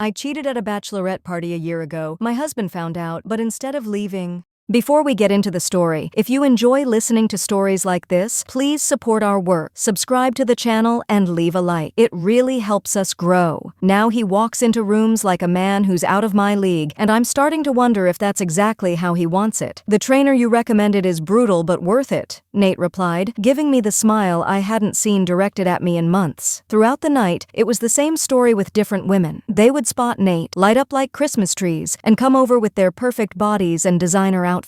I cheated at a bachelorette party a year ago. My husband found out, but instead of leaving... Before we get into the story, if you enjoy listening to stories like this, please support our work, subscribe to the channel, and leave a like. It really helps us grow. Now he walks into rooms like a man who's out of my league, and I'm starting to wonder if that's exactly how he wants it. The trainer you recommended is brutal but worth it, Nate replied, giving me the smile I hadn't seen directed at me in months. Throughout the night, it was the same story with different women. They would spot Nate, light up like Christmas trees, and come over with their perfect bodies and designer outfits.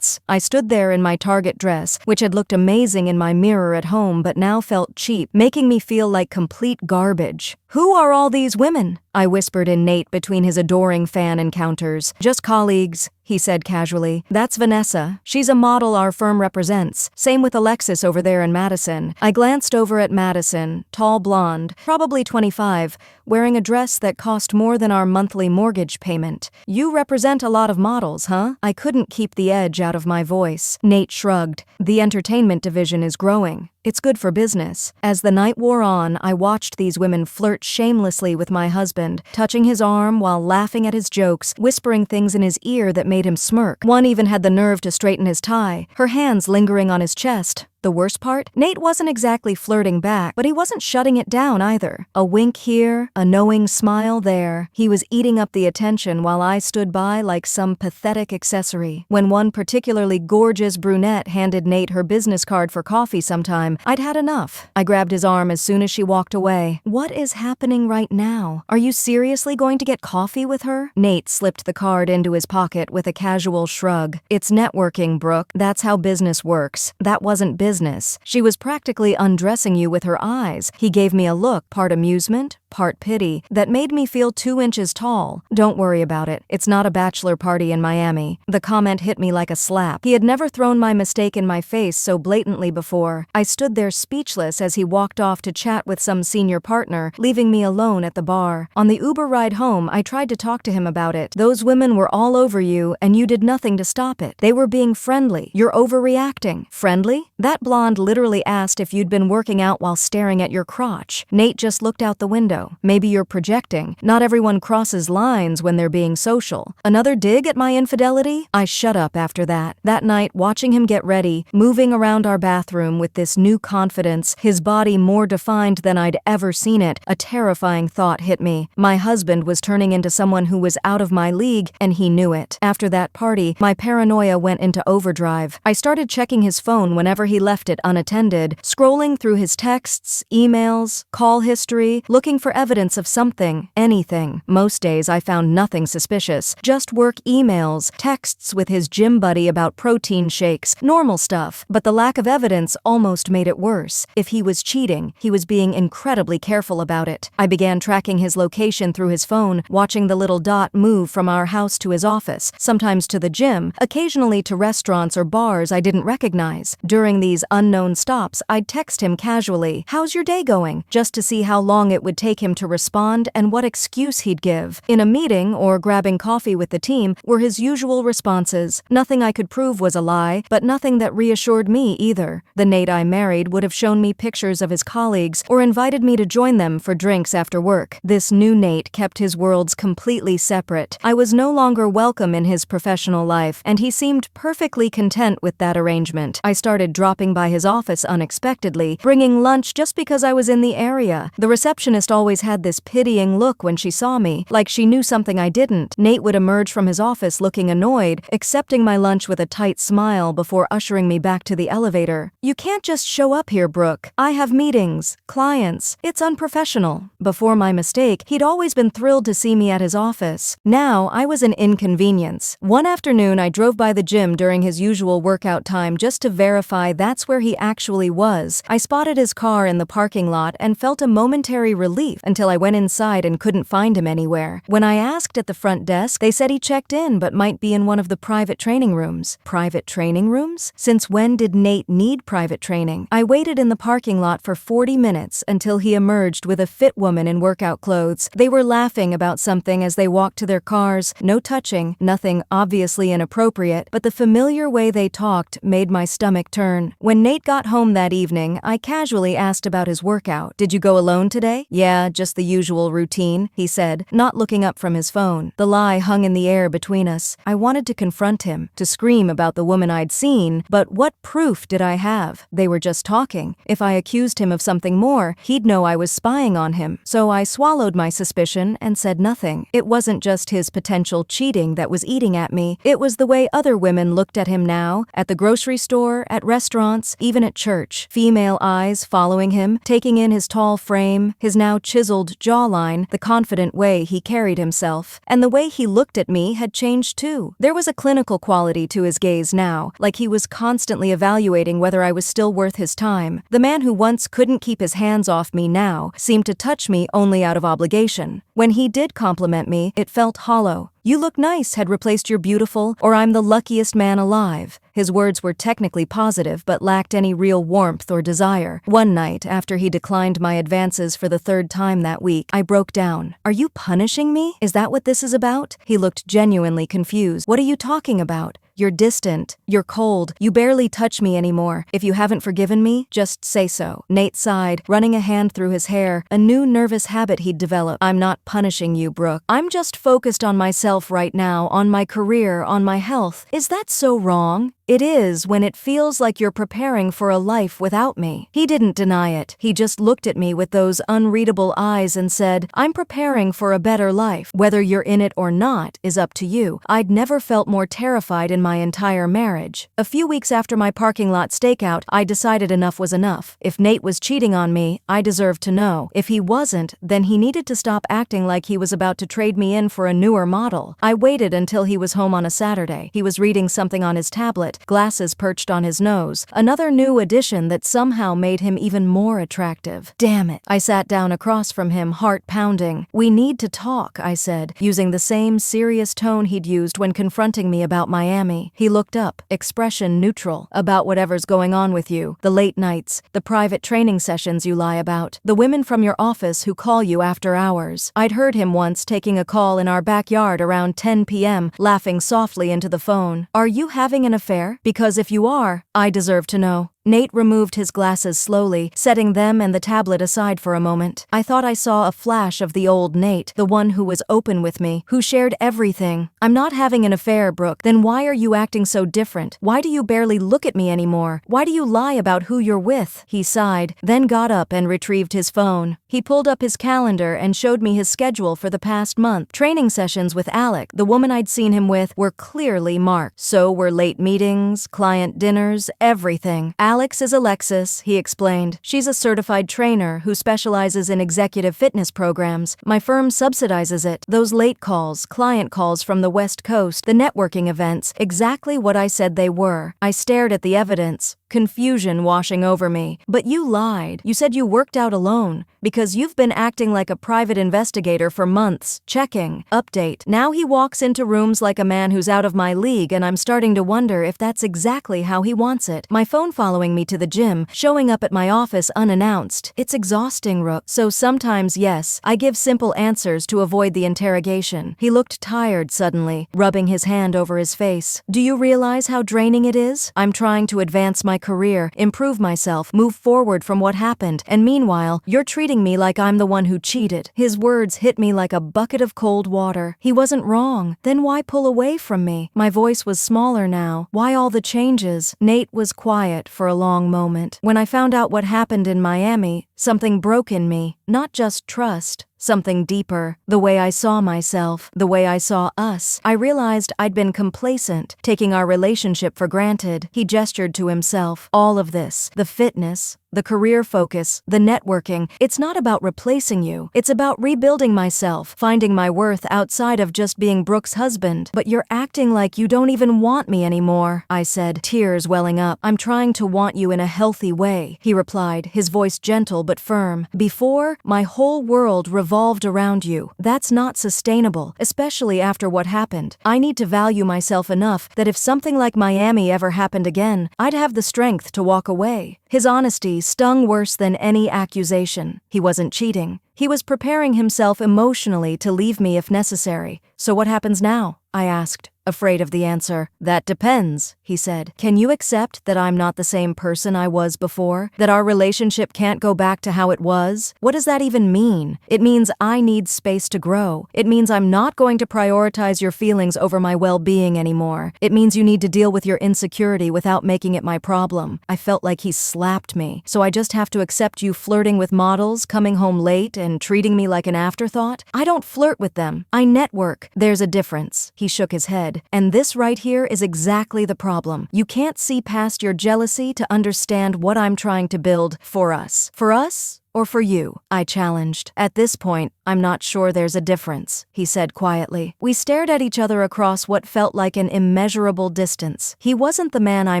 I stood there in my Target dress, which had looked amazing in my mirror at home but now felt cheap, making me feel like complete garbage. "Who are all these women?" I whispered in Nate between his adoring fan encounters. "Just colleagues," he said casually. "That's Vanessa. She's a model our firm represents. Same with Alexis over there in Madison." I glanced over at Madison, tall blonde, probably 25, wearing a dress that cost more than our monthly mortgage payment. "You represent a lot of models, huh?" I couldn't keep the edge out of my voice. Nate shrugged. "The entertainment division is growing. It's good for business." As the night wore on, I watched these women flirt shamelessly with my husband, touching his arm while laughing at his jokes, whispering things in his ear that made him smirk. One even had the nerve to straighten his tie, her hands lingering on his chest. The worst part? Nate wasn't exactly flirting back, but he wasn't shutting it down either. A wink here, a knowing smile there. He was eating up the attention while I stood by like some pathetic accessory. When one particularly gorgeous brunette handed Nate her business card for coffee sometime, I'd had enough. I grabbed his arm as soon as she walked away. "What is happening right now? Are you seriously going to get coffee with her?" Nate slipped the card into his pocket with a casual shrug. "It's networking, Brooke. That's how business works." That wasn't business. She was practically undressing you with her eyes. He gave me a look, part amusement, part pity, that made me feel 2 inches tall. "Don't worry about it. It's not a bachelor party in Miami." The comment hit me like a slap. He had never thrown my mistake in my face so blatantly before. I stood there speechless as he walked off to chat with some senior partner, leaving me alone at the bar. On the Uber ride home, I tried to talk to him about it. "Those women were all over you, and you did nothing to stop it. They were being friendly. You're overreacting." "Friendly?" That blonde literally asked if you'd been working out while staring at your crotch. Nate just looked out the window. "Maybe you're projecting. Not everyone crosses lines when they're being social." Another dig at my infidelity? I shut up after that. That night, watching him get ready, moving around our bathroom with this new confidence, his body more defined than I'd ever seen it, a terrifying thought hit me. My husband was turning into someone who was out of my league, and he knew it. After that party, my paranoia went into overdrive. I started checking his phone whenever he left it unattended, scrolling through his texts, emails, call history, looking for evidence of something, anything. Most days I found nothing suspicious, just work emails, texts with his gym buddy about protein shakes, normal stuff. But the lack of evidence almost made it worse. If he was cheating, he was being incredibly careful about it. I began tracking his location through his phone, watching the little dot move from our house to his office, sometimes to the gym, occasionally to restaurants or bars I didn't recognize. During these unknown stops, I'd text him casually, "How's your day going?" just to see how long it would take him to respond and what excuse he'd give. In a meeting or grabbing coffee with the team were his usual responses. Nothing I could prove was a lie, but nothing that reassured me either. The Nate I married would have shown me pictures of his colleagues or invited me to join them for drinks after work. This new Nate kept his worlds completely separate. I was no longer welcome in his professional life, and he seemed perfectly content with that arrangement. I started dropping by his office unexpectedly, bringing lunch just because I was in the area. The receptionist always had this pitying look when she saw me, like she knew something I didn't. Nate would emerge from his office looking annoyed, accepting my lunch with a tight smile before ushering me back to the elevator. "You can't just show up here, Brooke. I have meetings, clients. It's unprofessional." Before my mistake, he'd always been thrilled to see me at his office. Now, I was an inconvenience. One afternoon, I drove by the gym during his usual workout time just to verify that's where he actually was. I spotted his car in the parking lot and felt a momentary relief until I went inside and couldn't find him anywhere. When I asked at the front desk, they said he checked in but might be in one of the private training rooms. Private training rooms? Since when did Nate need private training? I waited in the parking lot for 40 minutes until he emerged with a fit woman in workout clothes. They were laughing about something as they walked to their cars. No touching, nothing obviously inappropriate, but the familiar way they talked made my stomach turn. When Nate got home that evening, I casually asked about his workout. "Did you go alone today?" "Yeah, Yeah, just the usual routine, he said, not looking up from his phone. The lie hung in the air between us. I wanted to confront him, to scream about the woman I'd seen, but what proof did I have? They were just talking. If I accused him of something more, he'd know I was spying on him. So I swallowed my suspicion and said nothing. It wasn't just his potential cheating that was eating at me. It was the way other women looked at him now, at the grocery store, at restaurants, even at church. Female eyes following him, taking in his tall frame, his now chiseled jawline, the confident way he carried himself. And the way he looked at me had changed too. There was a clinical quality to his gaze now, like he was constantly evaluating whether I was still worth his time. The man who once couldn't keep his hands off me now seemed to touch me only out of obligation. When he did compliment me, it felt hollow. "You look nice" had replaced "you're beautiful" or "I'm the luckiest man alive." His words were technically positive but lacked any real warmth or desire. One night, after he declined my advances for the third time that week, I broke down. "Are you punishing me? Is that what this is about?" He looked genuinely confused. "What are you talking about? You're distant. You're cold. You barely touch me anymore. If you haven't forgiven me, just say so." Nate sighed, running a hand through his hair, a new nervous habit he'd developed. "I'm not punishing you, Brooke. I'm just focused on myself right now, on my career, on my health. Is that so wrong?" "It is when it feels like you're preparing for a life without me." He didn't deny it. He just looked at me with those unreadable eyes and said, "I'm preparing for a better life. Whether you're in it or not is up to you." I'd never felt more terrified in my entire marriage. A few weeks after my parking lot stakeout, I decided enough was enough. If Nate was cheating on me, I deserved to know. If he wasn't, then he needed to stop acting like he was about to trade me in for a newer model. I waited until he was home on a Saturday. He was reading something on his tablet, glasses perched on his nose, another new addition that somehow made him even more attractive. Damn it. I sat down across from him, heart pounding. "We need to talk," I said, using the same serious tone he'd used when confronting me about Miami. He looked up, expression neutral. "About whatever's going on with you, the late nights, the private training sessions you lie about, the women from your office who call you after hours." I'd heard him once taking a call in our backyard around 10 p.m., laughing softly into the phone. "Are you having an affair? Because if you are, I deserve to know." Nate removed his glasses slowly, setting them and the tablet aside for a moment. I thought I saw a flash of the old Nate, the one who was open with me, who shared everything. "I'm not having an affair, Brooke. Then why are you acting so different? Why do you barely look at me anymore? Why do you lie about who you're with?" He sighed, then got up and retrieved his phone. He pulled up his calendar and showed me his schedule for the past month. Training sessions with Alec, the woman I'd seen him with, were clearly marked. So were late meetings, client dinners, everything. "Alex is Alexis," he explained. "She's a certified trainer who specializes in executive fitness programs. My firm subsidizes it. Those late calls, client calls from the West Coast, the networking events, exactly what I said they were." I stared at the evidence, confusion washing over me. "But you lied. You said you worked out alone. Because you've been acting like a private investigator for months, checking, update." Now he walks into rooms like a man who's out of my league, and I'm starting to wonder if that's exactly how he wants it. My phone following me to the gym, showing up at my office unannounced. It's exhausting, Rook. So sometimes, yes, I give simple answers to avoid the interrogation. He looked tired suddenly, rubbing his hand over his face. "Do you realize how draining it is? I'm trying to advance my career, improve myself, move forward from what happened, and meanwhile, you're treating me like I'm the one who cheated." His words hit me like a bucket of cold water. He wasn't wrong. Then why pull away from me? My voice was smaller now. Why all the changes? Nate was quiet for a long moment. "When I found out what happened in Miami, something broke in me. Not just trust. Something deeper. The way I saw myself, the way I saw us. I realized I'd been complacent, taking our relationship for granted." He gestured to himself. "All of this, the fitness, the career focus, the networking, it's not about replacing you. It's about rebuilding myself, finding my worth outside of just being Brooke's husband." "But you're acting like you don't even want me anymore," I said, tears welling up. "I'm trying to want you in a healthy way," he replied, his voice gentle but firm. "Before, my whole world revolved around you. That's not sustainable, especially after what happened. I need to value myself enough that if something like Miami ever happened again, I'd have the strength to walk away." His honesty stung worse than any accusation. He wasn't cheating. He was preparing himself emotionally to leave me if necessary. "So what happens now?" I asked. afraid of the answer. That depends, he said. Can you accept that I'm not the same person I was before? That our relationship can't go back to how it was? What does that even mean? It means I need space to grow. It means I'm not going to prioritize your feelings over my well-being anymore. It means you need to deal with your insecurity without making it my problem. I felt like he slapped me. So I just have to accept you flirting with models, coming home late, and treating me like an afterthought? I don't flirt with them. I network. There's a difference. He shook his head. And this right here is exactly the problem. You can't see past your jealousy to understand what I'm trying to build for us. For us? Or for you? I challenged. At this point, I'm not sure there's a difference, he said quietly. We stared at each other across what felt like an immeasurable distance. He wasn't the man I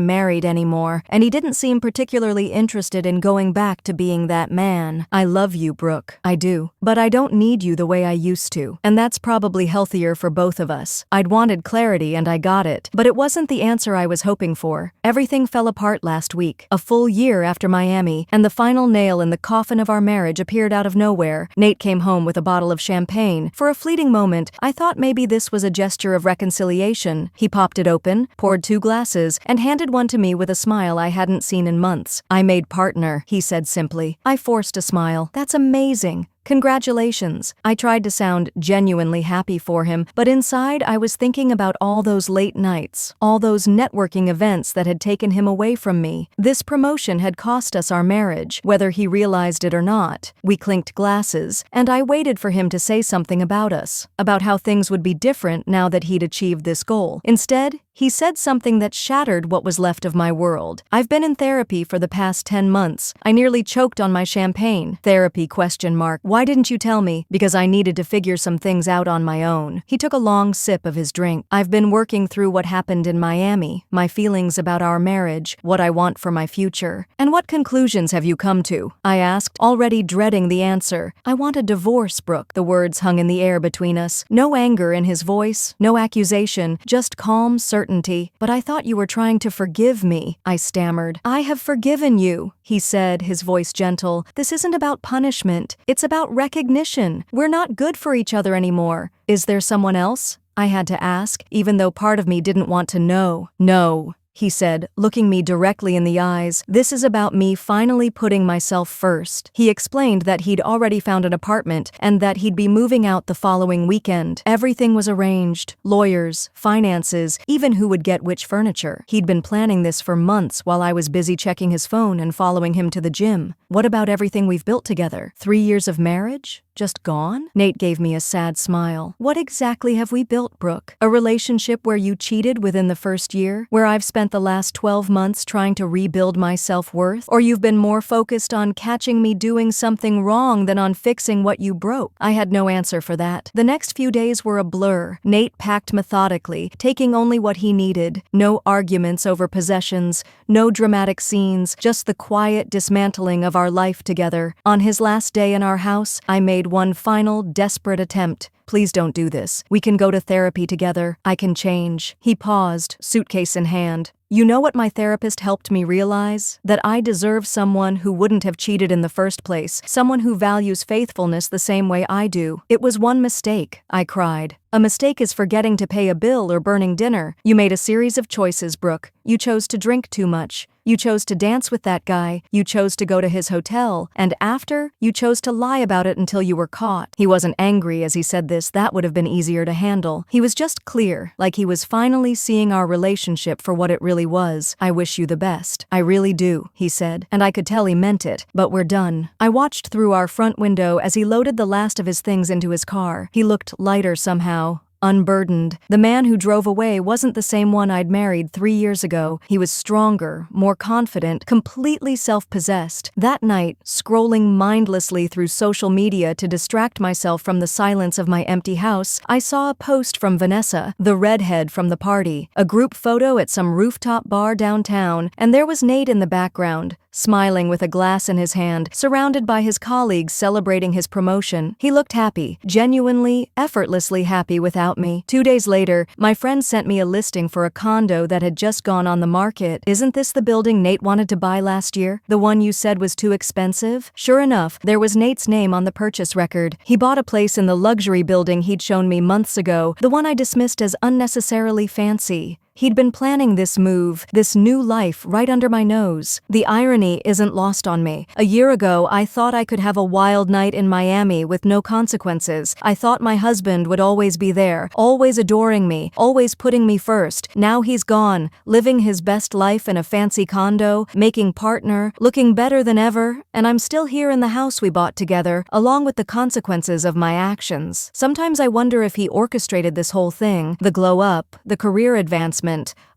married anymore, and he didn't seem particularly interested in going back to being that man. I love you, Brooke. I do. But I don't need you the way I used to. And that's probably healthier for both of us. I'd wanted clarity and I got it. But it wasn't the answer I was hoping for. Everything fell apart last week. A full year after Miami, and the final nail in the coffin of our marriage appeared out of nowhere. Nate came home with a bottle of champagne. For a fleeting moment, I thought maybe this was a gesture of reconciliation. He popped it open, poured 2 glasses, and handed one to me with a smile I hadn't seen in months. I made partner, he said simply. I forced a smile. That's amazing. Congratulations. I tried to sound genuinely happy for him, but inside I was thinking about all those late nights, all those networking events that had taken him away from me. This promotion had cost us our marriage, whether he realized it or not. We clinked glasses, and I waited for him to say something about us, about how things would be different now that he'd achieved this goal. Instead, he said something that shattered what was left of my world. I've been in therapy for the past 10 months. I nearly choked on my champagne. Therapy ? Why didn't you tell me? Because I needed to figure some things out on my own. He took a long sip of his drink. I've been working through what happened in Miami, my feelings about our marriage, what I want for my future. And what conclusions have you come to? I asked, already dreading the answer. I want a divorce, Brooke. The words hung in the air between us. No anger in his voice, no accusation, just calm certainty. But I thought you were trying to forgive me, I stammered. I have forgiven you, he said, his voice gentle. This isn't about punishment. It's about recognition. We're not good for each other anymore. Is there someone else? I had to ask, even though part of me didn't want to know. No, he said, looking me directly in the eyes. This is about me finally putting myself first. He explained that he'd already found an apartment and that he'd be moving out the following weekend. Everything was arranged. Lawyers, finances, even who would get which furniture. He'd been planning this for months while I was busy checking his phone and following him to the gym. What about everything we've built together? 3 years of marriage? Just gone? Nate gave me a sad smile. What exactly have we built, Brooke? A relationship where you cheated within the first year? Where I've spent the last 12 months trying to rebuild my self-worth? Or you've been more focused on catching me doing something wrong than on fixing what you broke? I had no answer for that. The next few days were a blur. Nate packed methodically, taking only what he needed. No arguments over possessions, no dramatic scenes, just the quiet dismantling of our life together. On his last day in our house, I made one final, desperate attempt. Please don't do this. We can go to therapy together. I can change. He paused, suitcase in hand. You know what my therapist helped me realize? That I deserve someone who wouldn't have cheated in the first place, someone who values faithfulness the same way I do. It was one mistake, I cried. A mistake is forgetting to pay a bill or burning dinner. You made a series of choices, Brooke. You chose to drink too much. You chose to dance with that guy. You chose to go to his hotel. And after, you chose to lie about it until you were caught. He wasn't angry as he said this. That would have been easier to handle. He was just clear, like he was finally seeing our relationship for what it really was. I wish you the best. I really do, he said. And I could tell he meant it. But we're done. I watched through our front window as he loaded the last of his things into his car. He looked lighter somehow. Unburdened. The man who drove away wasn't the same one I'd married 3 years ago. He was stronger, more confident, completely self-possessed. That night, scrolling mindlessly through social media to distract myself from the silence of my empty house, I saw a post from Vanessa, the redhead from the party, a group photo at some rooftop bar downtown, and there was Nate in the background, smiling with a glass in his hand, surrounded by his colleagues celebrating his promotion. He looked happy, genuinely, effortlessly happy without me. 2 days later, my friend sent me a listing for a condo that had just gone on the market. "Isn't this the building Nate wanted to buy last year? The one you said was too expensive?" Sure enough, there was Nate's name on the purchase record. He bought a place in the luxury building he'd shown me months ago, the one I dismissed as unnecessarily fancy. He'd been planning this move, this new life, right under my nose. The irony isn't lost on me. A year ago, I thought I could have a wild night in Miami with no consequences. I thought my husband would always be there, always adoring me, always putting me first. Now he's gone, living his best life in a fancy condo, making partner, looking better than ever, and I'm still here in the house we bought together, along with the consequences of my actions. Sometimes I wonder if he orchestrated this whole thing, the glow up, the career advancement,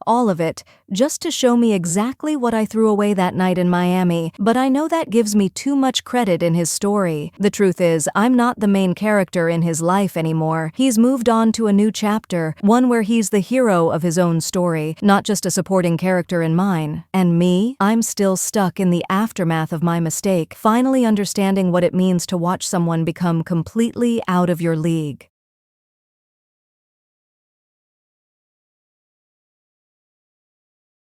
all of it, just to show me exactly what I threw away that night in Miami, but I know that gives me too much credit in his story. The truth is, I'm not the main character in his life anymore. He's moved on to a new chapter, one where he's the hero of his own story, not just a supporting character in mine. And me? I'm still stuck in the aftermath of my mistake, finally understanding what it means to watch someone become completely out of your league.